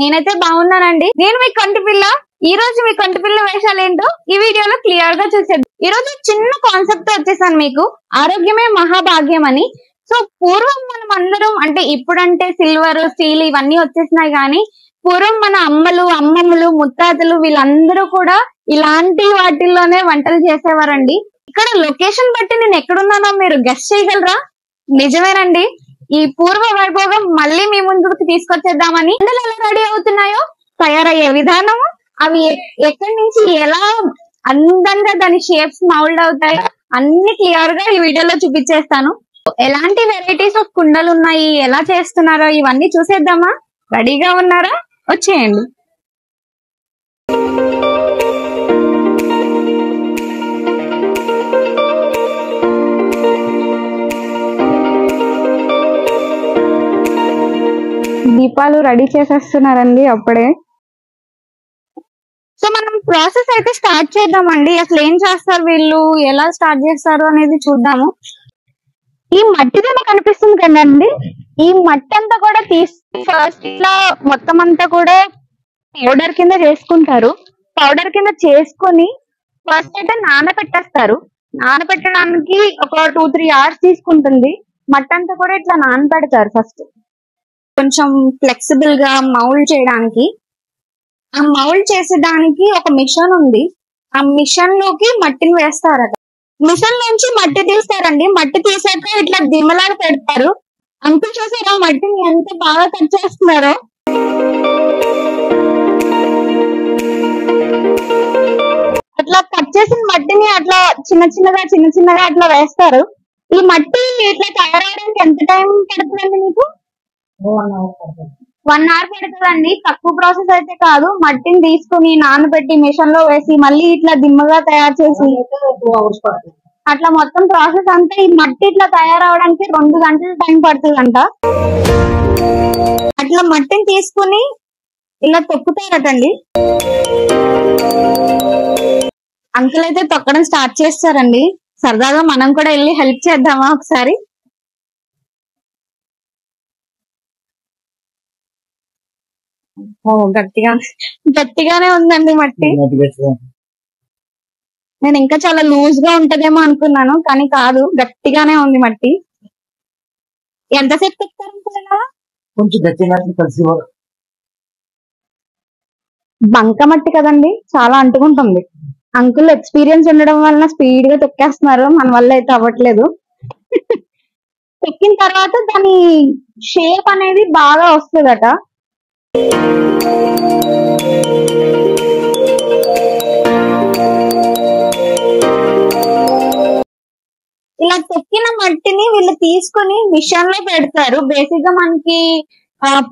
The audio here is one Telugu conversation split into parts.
నేనైతే బాగున్నానండి. నేను మీ కంటి పిల్ల. ఈ రోజు మీ కంటి పిల్ల వేషాలు ఏంటో ఈ వీడియోలో క్లియర్ గా చూసేద్దాం. ఈ రోజు చిన్న కాన్సెప్ట్ తో వచ్చేసాను మీకు. ఆరోగ్యమే మహాభాగ్యం అని. సో పూర్వం మనం అందరం అంటే ఇప్పుడంటే సిల్వర్ స్టీల్ ఇవన్నీ వచ్చేసినాయి కానీ పూర్వం మన అమ్మలు అమ్మమ్మలు ముత్తాతలు వీళ్ళందరూ కూడా ఇలాంటి వాటిల్లోనే వంటలు చేసేవారండి. ఇక్కడ లొకేషన్ బట్టి నేను ఎక్కడున్నానో మీరు గెస్ట్ చేయగలరా? నిజమేనండి. ఈ పూర్వ వైభోగం మళ్ళీ మీ ముందుకు తీసుకొచ్చేద్దామని వంటలు ఎలా రెడీ అవుతున్నాయో తయారయ్యే విధానం అవి ఎక్కడి నుంచి ఎలా అందంగా దాని షేప్స్ మౌల్డ్ అవుతాయో అన్ని క్లియర్ గా ఈ వీడియోలో చూపించేస్తాను. ఎలాంటి వెరైటీస్ ఆఫ్ కుండలు ఉన్నాయి, ఎలా చేస్తున్నారో ఇవన్నీ చూసేద్దామా? రెడీగా ఉన్నారా? వచ్చేయండి. దీపాలు రెడీ చేసేస్తున్నారండి అప్పుడే. సో మనం ప్రాసెస్ అయితే స్టార్ట్ చేద్దామండి. అసలు ఏం చేస్తారు వీళ్ళు, ఎలా స్టార్ట్ చేస్తారు అనేది చూద్దాము. ఈ మట్టితో కనిపిస్తుంది కదండి, ఈ మట్టి అంతా కూడా తీసి ఫస్ట్ ఇట్లా మొత్తం అంతా కూడా పౌడర్ కింద చేసుకుంటారు. పౌడర్ కింద చేసుకొని ఫస్ట్ అయితే నానబెట్టేస్తారు. నానబెట్టడానికి ఒక 2-3 hours తీసుకుంటుంది. మట్టి అంతా కూడా ఇట్లా నానబెడతారు ఫస్ట్, కొంచెం ఫ్లెక్సిబుల్ గా మౌల్డ్ చేయడానికి. ఆ మౌల్డ్ చేసేదానికి ఒక మిషన్ ఉంది. ఆ మిషన్ లోకి మట్టిని వేస్తారట. మిషన్ నుంచి మట్టి తీస్తారండి. మట్టి తీసాక ఇట్లా దిమ్మలాగా పెడతారు. అంత చూసారా మట్టిని ఎంత బాగా కట్ చేస్తున్నారో. అట్లా కట్ చేసిన మట్టిని అట్లా చిన్న చిన్నగా అట్లా వేస్తారు. ఈ మట్టి ఇట్లా తయారవడానికి ఎంత టైం పడుతుందండి మీకు? 1 hour పడుతుందండి. తక్కువ ప్రాసెస్ అయితే కాదు. మట్టిని తీసుకుని నానబెట్టి మిషన్ లో వేసి మళ్ళీ ఇట్లా దిమ్మగా తయారు చేసి అట్లా మొత్తం ప్రాసెస్ అంతా ఈ మట్టి ఇట్లా తయారవడానికి 2 గంటలు టైం పడుతుందంట. అట్లా మట్టిని తీసుకుని ఇలా తొక్కుతారటండి. అంకుల్ అయితే తొక్కడం స్టార్ట్ చేస్తారండి. సరదాగా మనం కూడా వెళ్ళి హెల్ప్ చేద్దామా ఒకసారి? ఓ గట్టిగానే ఉందండి మట్టి. నేను ఇంకా చాలా లూజ్ గా ఉంటదేమో అనుకున్నాను, కానీ కాదు, గట్టిగానే ఉంది మట్టి. ఎంతసేపు తిప్పుతారు? బంక మట్టి కదండి, చాలా అంటుకుంటుంది. అంకుల్ ఎక్స్పీరియన్స్ ఉండడం వలన స్పీడ్ గా తొక్కేస్తున్నారు. మన వల్ల అయితే అవ్వట్లేదు. తొక్కిన తర్వాత దాని షేప్ అనేది బాగా వస్తుందట. ఇలా తొక్కిన మట్టిని వీళ్ళు తీసుకుని మిషన్ లో పెడతారు. బేసిక్ గా మనకి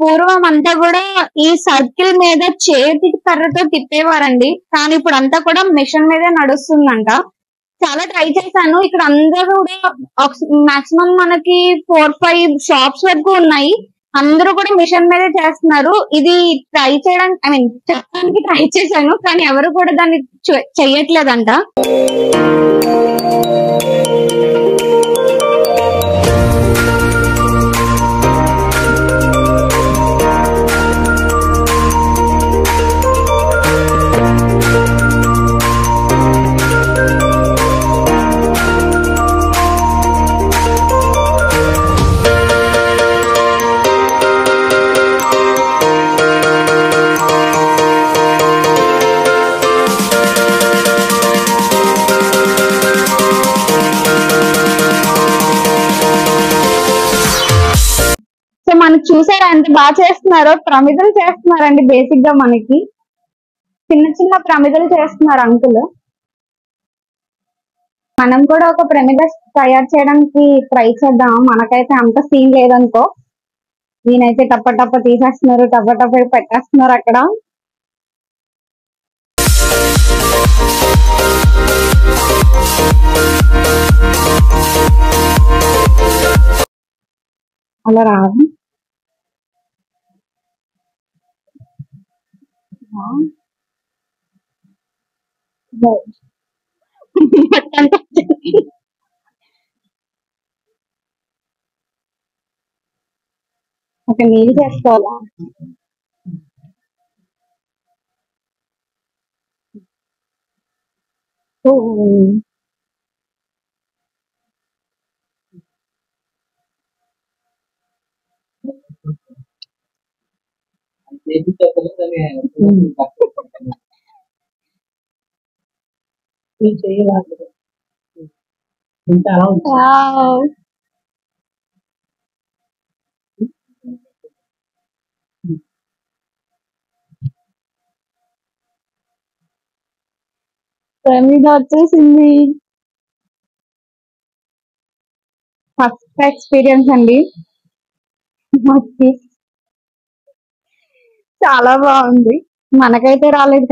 పూర్వం అంతా కూడా ఈ సర్కిల్ మీద చేతి కర్రతో తిప్పేవారండి. కానీ ఇప్పుడు అంతా కూడా మిషన్ మీదే నడుస్తుందంట. చాలా ట్రై చేశాను. ఇక్కడ అందరూ కూడా మాక్సిమం మనకి 4-5 షాప్స్ వరకు ఉన్నాయి. అందరూ కూడా మిషన్ మీదే చేస్తున్నారు. ఇది ట్రై చేయడానికి చెప్పడానికి ట్రై చేశాను, కానీ ఎవరు కూడా దాన్ని చెయ్యట్లేదంట. మనకు చూసారా ఎంత బాగా చేస్తున్నారో? ప్రమిదలు చేస్తున్నారండి. బేసిక్ గా మనకి చిన్న ప్రమిదలు చేస్తున్నారు అంకుల్. మనం కూడా ఒక ప్రమిద తయారు చేయడానికి ట్రై చేద్దాం. మనకైతే అంత సీన్ లేదనుకో. నేనైతే టప్ప తీసేస్తున్నారు, టప్ప పెట్టేస్తున్నారు అక్కడ. అలా రాదు. ఒక నీళ్ళు చేసుకోవాలా? ప్రమిద వచ్చేసింది. ఫస్ట్ ఎక్స్పీరియన్స్ అండి మట్టి. చాలా బాగుంది. మనకైతే రాలేదు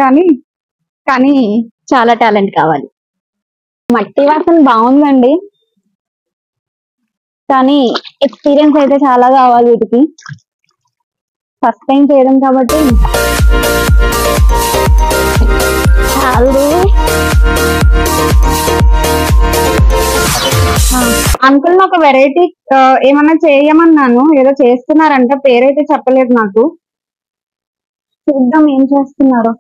కానీ చాలా టాలెంట్ కావాలి. మట్టి వాసన బాగుందండి, కానీ ఎక్స్పీరియన్స్ అయితే చాలా కావాలి వీటికి. ఫస్ట్ టైం చేయడం కాబట్టి. అంకుల్ ఒక వెరైటీ ఏమన్నా చేయమన్నాను, ఏదో చేస్తున్నారంట, పేరైతే చెప్పలేదు నాకు. చూద్దాం ఏం చేస్తున్నారో.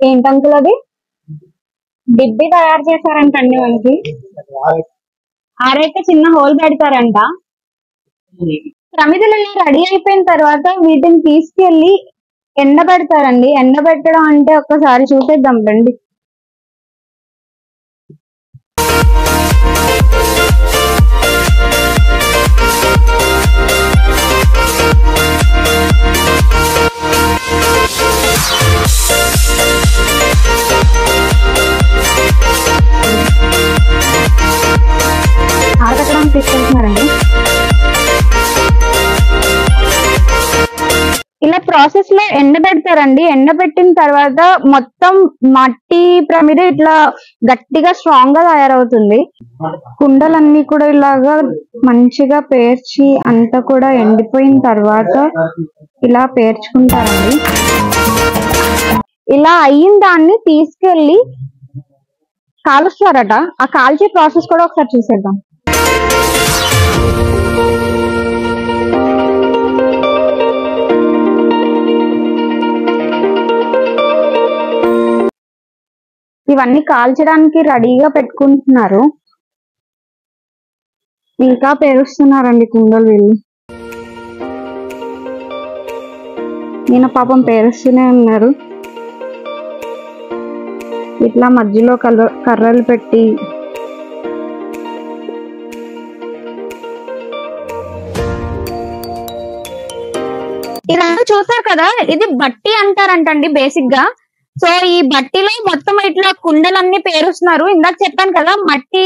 ఏంటి అంకుల్ అది? డిబ్బి తయారు చేశారంటండి మనకి. ఆరైతే చిన్న హోల్ పెడతారంట. ప్రమిదలు రెడీ అయిపోయిన తర్వాత వీటిని తీసుకెళ్లి ఎండబెడతారండి. ఎండబెట్టడం అంటే ఒక్కసారి చూసేద్దాం రండి. ఆరబెట్టడానికి తీసుకెళ్తున్నారండి. ఇలా ప్రాసెస్ లో ఎండబెడతారండి. ఎండబెట్టిన తర్వాత మొత్తం మట్టి ప్రమిద ఇట్లా గట్టిగా స్ట్రాంగ్ గా తయారవుతుంది. కుండలన్నీ కూడా ఇలాగా మంచిగా పేర్చి అంతా కూడా ఎండిపోయిన తర్వాత ఇలా పేర్చుకుంటారండి. ఇలా అయిన దాన్ని తీసుకెళ్లి కాలుస్తారట. ఆ కాల్చే ప్రాసెస్ కూడా ఒకసారి చూసేద్దాం. ఇవన్నీ కాల్చడానికి రెడీగా పెట్టుకుంటున్నారు. ఇంకా పేరుస్తున్నారండి కుండలు వీళ్ళు. ఈయన పాపం పేరుస్తూనే ఉన్నారు. ఇట్లా మధ్యలో కర్రలు పెట్టి ఇదంతా చూసారు కదా, ఇది బట్టి అంటారంటండి బేసిక్ గా. సో ఈ బట్టిలో మొత్తం ఇట్లా కుండలన్నీ పేరుస్తున్నారు. ఇందాక చెప్పాను కదా మట్టి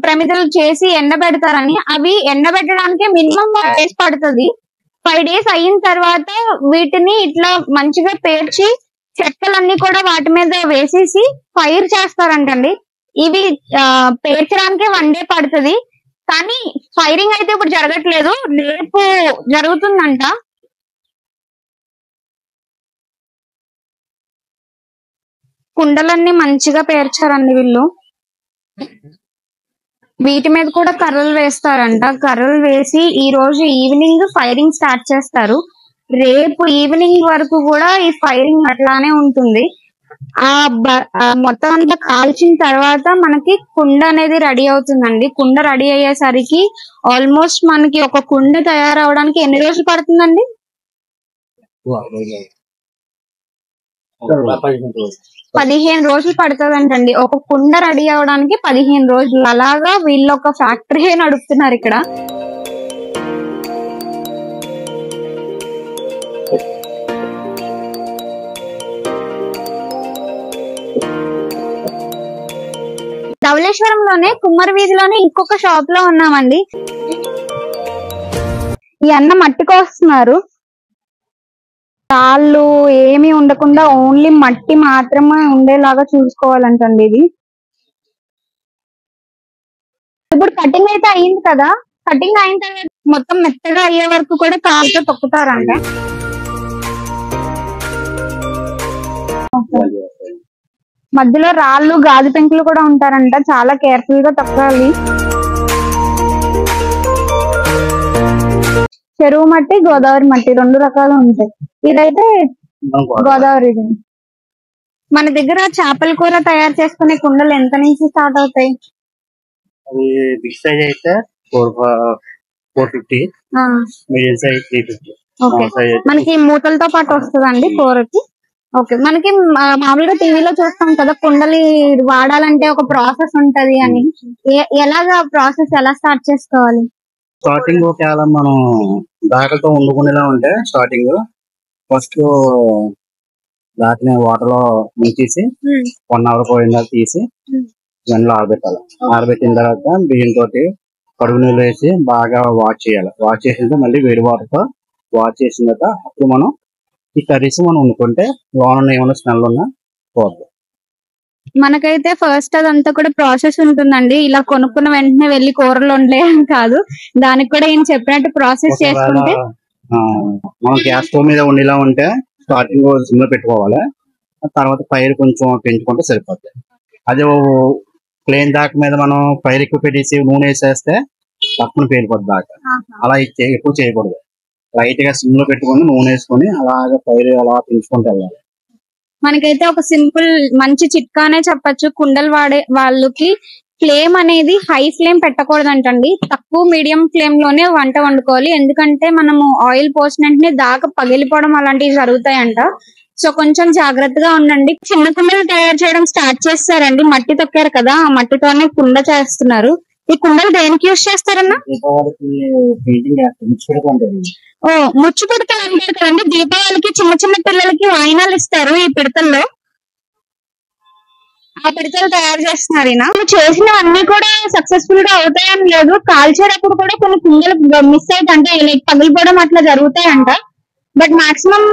ప్రమిదలు చేసి ఎండబెడతారని. అవి ఎండబెట్టడానికి మినిమం 5 days పడుతుంది. 5 days అయిన తర్వాత వీటిని ఇట్లా మంచిగా పేర్చి చెక్కలన్నీ కూడా వాటి మీద వేసేసి ఫైర్ చేస్తారంటండి. ఇవి పేర్చడానికి 1 day పడుతుంది. కానీ ఫైరింగ్ అయితే ఇప్పుడు జరగట్లేదు, రేపు జరుగుతుందంట. కుండలన్నీ మంచిగా పేర్చారండి వీళ్ళు. వీటి మీద కూడా కర్రలు వేస్తారంట. కర్రలు వేసి ఈ రోజు ఈవినింగ్ ఫైరింగ్ స్టార్ట్ చేస్తారు. రేపు ఈవినింగ్ వరకు కూడా ఈ ఫైరింగ్ అట్లానే ఉంటుంది. మొత్తం అంతా కాల్చిన తర్వాత మనకి కుండ అనేది రెడీ అవుతుందండి. కుండ రెడీ అయ్యేసరికి ఆల్మోస్ట్ మనకి ఒక కుండ తయారవడానికి ఎన్ని రోజులు పడుతుందండి? 15 రోజులు పడుతుందంటండి. ఒక కుండ రెడీ అవడానికి 15 రోజులు. అలాగా వీళ్ళు ఒక ఫ్యాక్టరీ నడుపుతున్నారు ఇక్కడ. ధవళేశ్వరంలోనే కుమ్మరి వీధిలోనే ఇంకొక షాప్ లో ఉన్నామండి. ఈ అన్న మట్టి కోస్తున్నారు. రాళ్ళు ఏమీ ఉండకుండా ఓన్లీ మట్టి మాత్రమే ఉండేలాగా చూసుకోవాలంటండి ఇది. ఇప్పుడు కటింగ్ అయితే అయింది కదా, కటింగ్ అయిన తర్వాత మొత్తం మెత్తగా అయ్యే వరకు కూడా కాలుతో తొక్కుతారంట. మధ్యలో రాళ్ళు గాజు పెంకులు కూడా ఉంటారంట. చాలా కేర్ఫుల్ గా తొక్కాలి. చెరువు మట్టి, గోదావరి మట్టి 2 రకాలు ఉంటాయి. ఇదైతే గోదావరి. మన దగ్గర చేపల కూర తయారు చేసుకునే కుండలు ఎంత నుంచి స్టార్ట్ అవుతాయి? బిగ్ సైజ్ అయితే 450, మీడియం సైజ్ 350. మనకి మూతలతో పాటు వస్తుందండి కూరకి. ఓకే, మనకి మామూలుగా టీవీలో చూస్తాం కదా కుండలి వాడాలంటే ఒక ప్రాసెస్ ఉంటది అని. ఎలాగా ప్రాసెస్ ఎలా స్టార్ట్ చేసుకోవాలి? స్టార్టింగ్ ఒకవేళ మనం దాకలతో వండుకునేలా ఉంటే స్టార్టింగ్ ఫస్ట్ దాటిని వాటర్ లో ముంచేసి 1 అవర్ పోయిన తర్వాత తీసి ఎండలో ఆరబెట్టాలి. ఆరబెట్టిన తర్వాత బియ్యం తోటి కడుగు నీళ్ళు వేసి బాగా వాష్ చేయాలి. వాష్ చేసిన మళ్ళీ వేడి వాటర్ తో వాష్ చేసిన తర్వాత అప్పుడు మనం ఈ కర్రీస్ మనం వండుకుంటే లోన ఏమైనా స్మెల్ ఉన్నా పోద్దు. మనకైతే ఫస్ట్ అదంతా కూడా ప్రాసెస్ ఉంటుందండి. ఇలా కొనుక్కున్న వెంటనే వెళ్ళి కూరలు వండలే కాదు, దానికి కూడా ఏం చెప్పినట్టు ప్రాసెస్ చేసుకుంటే. మనం గ్యాస్ స్టవ్ మీద వండేలా ఉంటే స్టార్టింగ్ సిమ్ లో పెట్టుకోవాలి. తర్వాత ఫైర్ కొంచెం పెంచుకుంటే సరిపోతుంది. అదే ప్లేన్ దాకా మీద మనం ఫైర్ ఎక్కువ పెట్టేసి నూనె వేసేస్తే పక్కన పేలిపోద్ది దాకా. అలా ఎక్కువ చేయకూడదు. లైట్ గా సిమ్ లో పెట్టుకొని నూనె వేసుకొని అలాగే ఫైర్ అలా పెంచుకుంటూ వెళ్ళాలి. మనకైతే ఒక సింపుల్ మంచి చిట్కానే చెప్పచ్చు. కుండలు వాడే వాళ్ళకి ఫ్లేమ్ అనేది హై ఫ్లేమ్ పెట్టకూడదంటండి. తక్కువ మీడియం ఫ్లేమ్ లోనే వంట వండుకోవాలి. ఎందుకంటే మనము ఆయిల్ పోసిన వెంటనే దాకా పగిలిపోవడం అలాంటివి జరుగుతాయంట. సో కొంచెం జాగ్రత్తగా ఉండండి. చిన్న కుండలు తయారు చేయడం స్టార్ట్ చేస్తారండి. మట్టి తొక్కారు కదా, ఆ మట్టితోనే కుండ చేస్తున్నారు. ఈ కుండలు దేనికి యూజ్ చేస్తారన్నా? ఓ, ముచ్చు పిడతలు అంటారు కదండి. దీపావళికి చిన్న చిన్న పిల్లలకి వాయినాలు ఇస్తారు ఈ పిడతల్లో. ఆ పిడతలు తయారు చేస్తున్నారు. చేసినవన్నీ కూడా సక్సెస్ఫుల్ గా అవుతాయని లేదు. కాల్చేటప్పుడు కూడా కొన్ని కుండలు మిస్ అవుతాయంట, లైక్ పగిలిపోవడం అట్లా జరుగుతాయంట. బట్ మాక్సిమం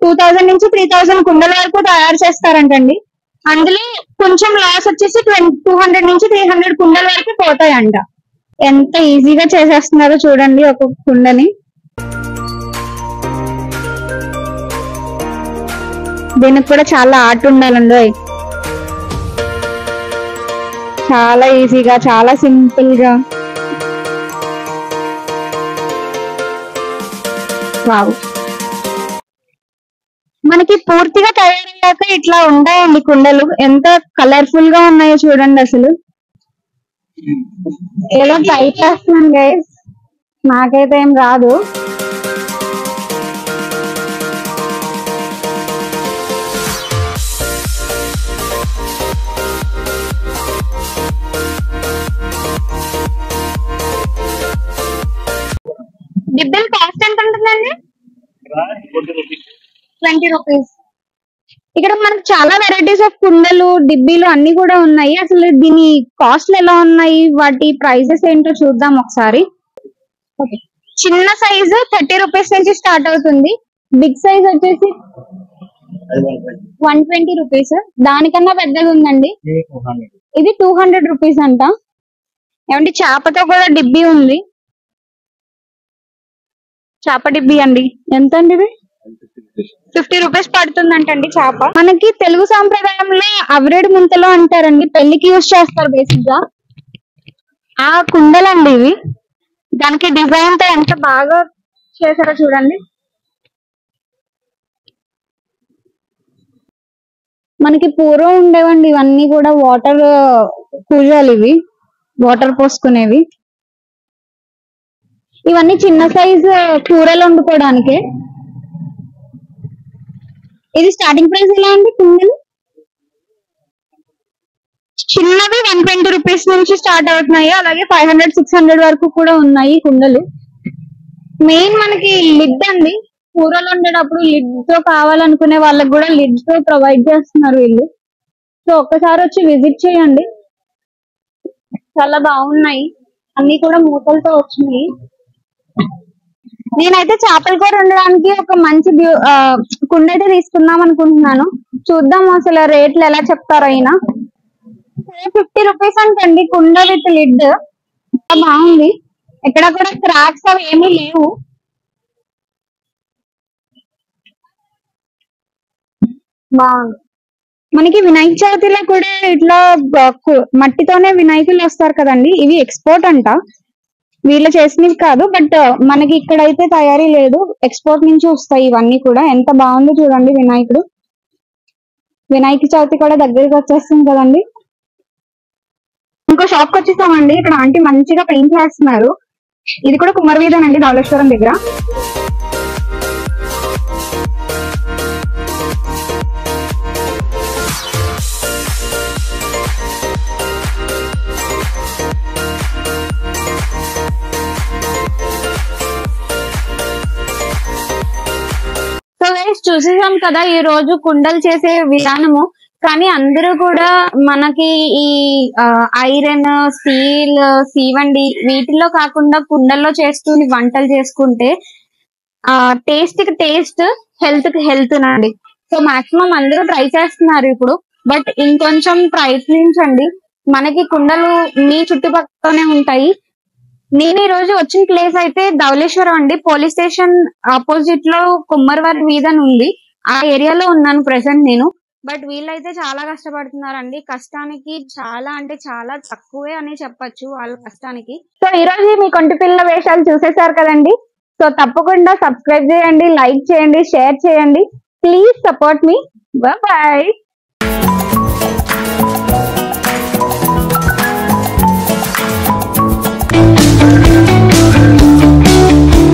2000 నుంచి 3000 కుండల వరకు తయారు చేస్తారంటండి. అందులో కొంచెం లాస్ వచ్చేసి 200 నుంచి 300 కుండల వరకు పోతాయంట. ఎంత ఈజీగా చేసేస్తున్నారో చూడండి ఒక్కొక్క కుండని. దీనికి కూడా చాలా ఆర్ట్ ఉండాలండి. చాలా ఈజీగా, చాలా సింపుల్ గా. వావ్, మనకి పూర్తిగా తయారయ్యాక ఇట్లా ఉంటాయండి కుండలు. ఎంత కలర్ఫుల్ గా ఉన్నాయో చూడండి. అసలు ఏదో ట్రై చేస్తున్నాను గైస్, నాకైతే ఏం రాదు. డిబ్బెల్ కాస్ట్ ఎంత ఉంటుందండి? 20 రూపీస్. ఇక్కడ మనకు చాలా వెరైటీస్ ఆఫ్ కుండలు, డిబ్బీలు అన్ని కూడా ఉన్నాయి. అసలు దీని కాస్ట్లు ఎలా ఉన్నాయి, వాటి ప్రైసెస్ ఏంటో చూద్దాం ఒకసారి. చిన్న సైజు 30 రూపీస్ నుంచి స్టార్ట్ అవుతుంది. బిగ్ సైజ్ వచ్చేసి 120 రూపీస్. దానికన్నా పెద్దగా ఉందండి. ఇది 200 రూపీస్ అంట. ఏమంటే చేపతో కూడా డిబ్బీ ఉంది. చేప డిబ్బీ అండి. ఎంత అండి ఇది? 50 రూపీస్ పడుతుందంటండి చేప. మనకి తెలుగు సాంప్రదాయంలో అవరేడు ముంతలు అంటారండి. పెళ్లికి యూజ్ చేస్తారు బేసిక్ గా. ఆ కుండలండి ఇవి. దానికి డిజైన్ తో ఎంత బాగా చేశారో చూడండి. మనకి పూర్వం ఉండేవండి ఇవన్నీ కూడా వాటర్ కూజాలు, ఇవి వాటర్ పోసుకునేవి. ఇవన్నీ చిన్న సైజు కూరలు వండుకోవడానికి. ఇది స్టార్టింగ్ ప్రైస్ ఎలా అండి కుండలు? చిన్నవి 120 రూపీస్ నుంచి స్టార్ట్ అవుతున్నాయి, అలాగే 500, 600 వరకు కూడా ఉన్నాయి కుండలు. మెయిన్ మనకి లిడ్ అండి, కూరలు వండేటప్పుడు లిడ్ తో కావాలనుకునే వాళ్ళకి కూడా లిడ్ తో ప్రొవైడ్ చేస్తున్నారు వీళ్ళు. సో ఒక్కసారి వచ్చి విజిట్ చేయండి, చాలా బాగున్నాయి. అన్ని కూడా మూతలతో వచ్చినాయి. నేనైతే చేపల కూర వండడానికి ఒక మంచి కుండ అయితే తీసుకుందాం అనుకుంటున్నాను. చూద్దాం అసలు రేట్లు ఎలా చెప్తారో. అయినా 50 రూపీస్ అంటండి కుండ విత్ లిడ్. బాగుంది, ఎక్కడ కూడా క్రాక్స్ అవి ఏమీ లేవు. బాగుంది. మనకి వినాయక చవితిలో కూడా ఇట్లా మట్టితోనే వినాయకులు వస్తారు కదండి, ఇవి ఎక్స్పోర్ట్ అంట, వీళ్ళు చేసినవి కాదు. బట్ మనకి ఇక్కడైతే తయారీ లేదు, ఎక్స్పోర్ట్ నుంచి వస్తాయి ఇవన్నీ కూడా. ఎంత బాగుందో చూడండి వినాయకుడు. వినాయక చవితి కూడా దగ్గరికి వచ్చేస్తుంది కదండి. ఇంకో షాప్ కి వచ్చేసామండి. ఇక్కడ ఆంటీ మంచిగా పెయింట్ చేస్తున్నారు. ఇది కూడా కుమ్మరవీధేనండి, ధవళేశ్వరం దగ్గర. సో గైస్ చూసేసాం కదా ఈ రోజు కుండలు చేసే విధానము. కానీ అందరూ కూడా మనకి ఈ ఐరన్, స్టీల్, సీవండి వీటిల్లో కాకుండా కుండల్లో చేస్తూ వంటలు చేసుకుంటే టేస్ట్ కి టేస్ట్, హెల్త్ కి హెల్త్ నండి. సో మాక్సిమం అందరూ ట్రై చేస్తున్నారు ఇప్పుడు. బట్ ఇంకొంచెం ప్రయత్నించండి. మనకి కుండలు మీ చుట్టుపక్కలనే ఉంటాయి. నేను ఈ రోజు వచ్చిన ప్లేస్ అయితే ధవళేశ్వరం అండి, పోలీస్ స్టేషన్ ఆపోజిట్ లో కుమ్మరవారి వీధి ఉంది. ఆ ఏరియాలో ఉన్నాను ప్రెసెంట్ నేను. బట్ వీళ్ళైతే చాలా కష్టపడుతున్నారండి. కష్టానికి చాలా అంటే చాలా తక్కువే అని చెప్పొచ్చు వాళ్ళ కష్టానికి. సో ఈ రోజు మీ కొంటి పిల్లల వేషాలు చూసేసారు కదండి. సో తప్పకుండా సబ్స్క్రైబ్ చేయండి, లైక్ చేయండి, షేర్ చేయండి. Please support me. బాయ్.